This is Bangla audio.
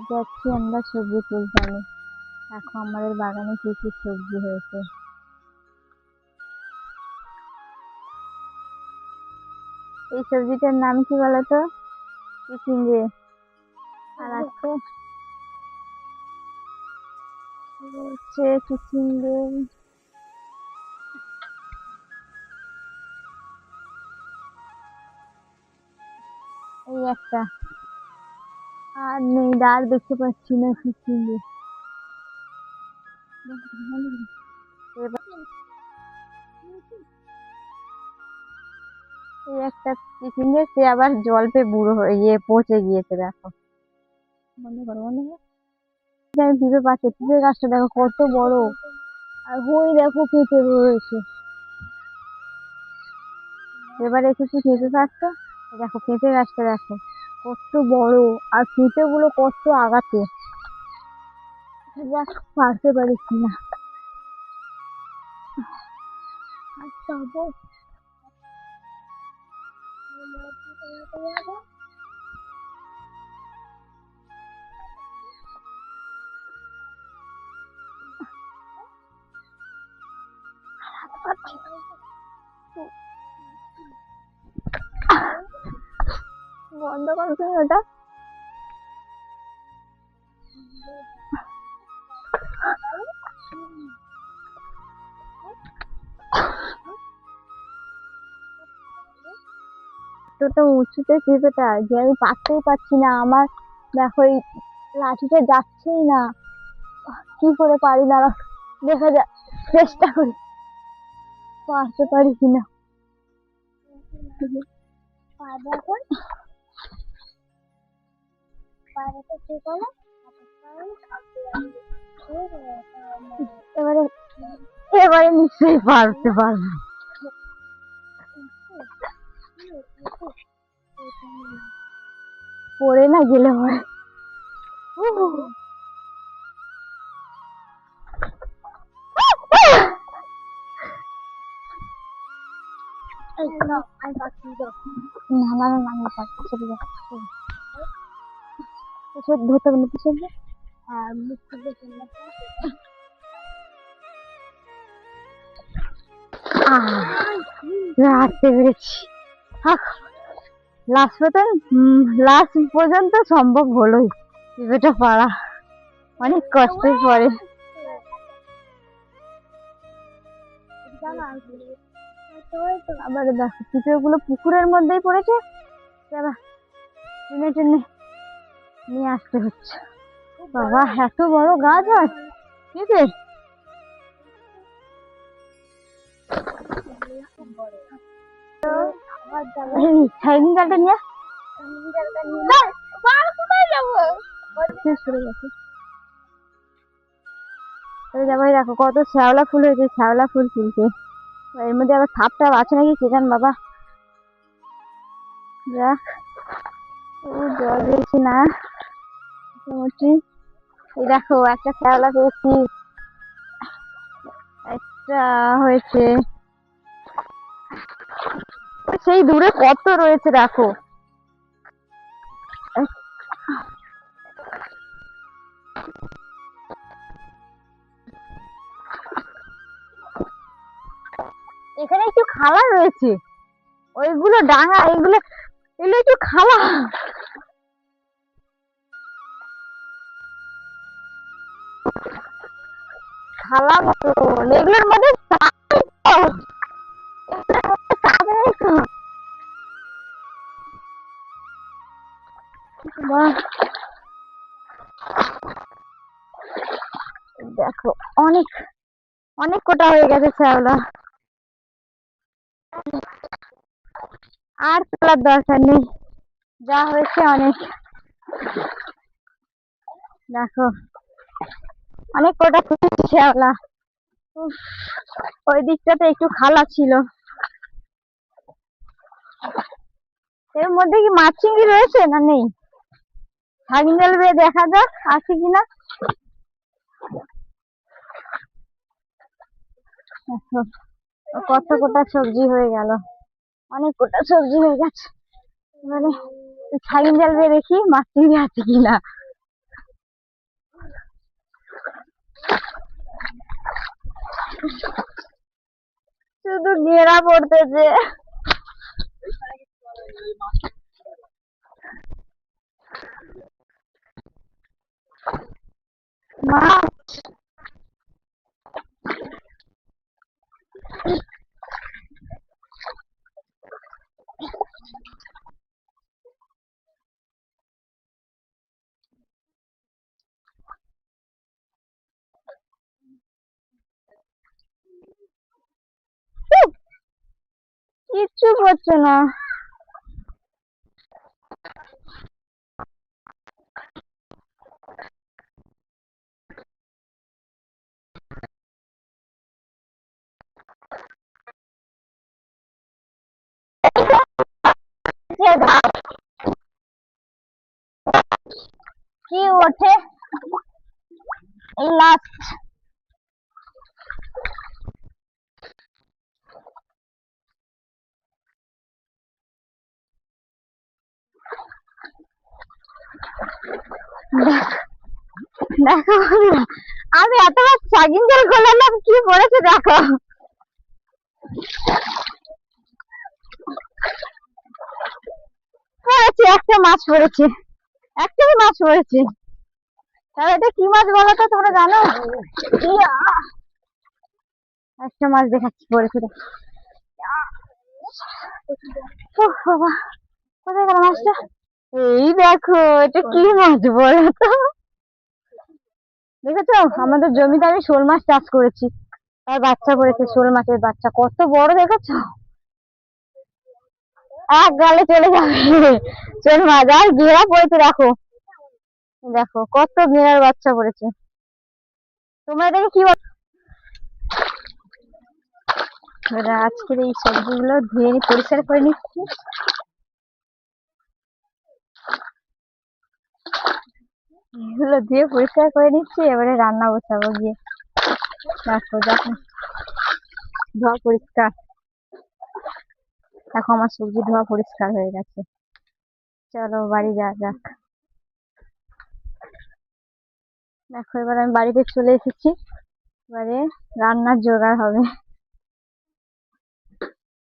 যাচ্ছি আমরা সবজি তুলতে। আমি দেখো আমাদের বাগানে কি কি সবজি হয়েছে। এই সবজিটার নাম কি বলতো? চিচিঙ্গে। আর আছে হচ্ছে চিচিঙ্গে, এই একটা। আর নেই, আর দেখতে পাচ্ছি না চিচিঙ্গে। এই একটা চিচিঙ্গে, সে আবার জল পেয়ে বুড়ো হয়ে পচে গিয়েছে। দেখো, মনে করো মনে করো আমি পিঁপে পাচ্ছি, পিঁপে গাছটা দেখো কত বড়। আর ওই দেখো পেঁপে রয়েছে। এবার এসেছি পেঁপে গাছটা, দেখো পেঁপে গাছটা দেখো কত বড়। আর পেঁপে গুলো কত আগাতে, দেখ পারতে পারি কিনা। বন্ধ করছো ওটা? এতটা উঁচুতে পেঁপেটা যে আমি পারতেই পারছি না। আমার দেখো এই লাঠিটা যাচ্ছেই না, কি করে পারি না। দেখা যাক, চেষ্টা করি পারতে পারি কিনা। এবারে এবারে নিশ্চয়ই পারতে পারবো। পড়ে না গেলে হয়। না না না, আমি পারছি। চলে যাচ্ছে ধরতে পারলে তো চলবে। আর আসতে পেরেছি। লাস্ট পর্যন্ত সম্ভব হলোই পেঁপেটা পারা, অনেক কষ্টের পরে। আবার দেখো পিঁপড়ে গুলো পুকুরের মধ্যেই পড়েছে, টেনে টেনে নিয়ে আসতে হচ্ছে। বাবা, এত বড় গাছ হয় পেঁপে। জালটা নিয়ে যাবো। দেখো কত শ্যাওলা ফুল হয়েছে, শ্যাওলা ফুল তুলছে। এর মধ্যে আবার সাপ টাপ আছে নাকি কে জান বাবা। দেখ জল দিয়েছি না মোটামুটি। এই দেখো একটা শ্যাওলা পেয়েছি, একটা হয়েছে। সেই দূরে কত রয়েছে দেখো। এখানে একটু খালা রয়েছে, ওইগুলো ডাঙা, এগুলো এগুলো একটু খালা। খালা মতো এগুলোর মধ্যে দেখো অনেক অনেক কোটা হয়ে গেছে শ্যাওলা। আর তোলার দরকার নেই, যা হয়েছে অনেক। দেখো অনেক কোটা শ্যাওলা। ওই দিকটাতে একটু খালা ছিল। এর মধ্যে কি মাছ চিংড়ি রয়েছে না নেই? ছাগিন জাল বেয়ে দেখা যাক আছে কিনা। কত কোটা সবজি হয়ে গেল, অনেক কোটা সবজি হয়ে গেছে। মানে ছাগিন জাল বেয়ে দেখি মাছ চিংড়ি আছে কিনা। শুধু ঘেরা পড়তেছে। মাছ কিচ্ছু পড়ছে না। কি ওঠে লাস্ট। দেখো বন্ধুরা, আমি এতবার চাগিং করে করলাম, কি পড়েছে দেখো। পড়েছে, একটা মাছ পড়েছে, একটাই মাছ পড়েছে। তাহলে এটা কি মাছ বলো তো, তোমরা জানো? ইয়া, একটা মাছ দেখাচ্ছি পড়েছে। ওহ বাবা, কোথায় গেল মাছটা? এই দেখো, এটা কি মাছ বলো তো? দেখেছো, আমাদের জমিতে আমি শোল মাছ চাষ করেছি, তার বাচ্চা পড়েছে, শোল মাছের বাচ্চা কত বড় দেখেছো? এক গালে চলে যাবে শোল মাছ। আর ঘেরা পড়েছে দেখো, দেখো কত ঘেরার বাচ্চা পড়েছে। তোমরা এটাকে কি বলো? আজকের এই সবজিগুলো ধুয়ে পরিষ্কার করে নিচ্ছি। এগুলো ধুয়ে পরিষ্কার করে নিচ্ছি, এবারে রান্না বসাবো গিয়ে। দেখো দেখো, ধোয়া পরিষ্কার। দেখো আমার সবজি ধোয়া পরিষ্কার হয়ে গেছে। চলো বাড়ি যাওয়া যাক। দেখো এবার আমি বাড়িতে চলে এসেছি, এবারে রান্নার জোগাড় হবে।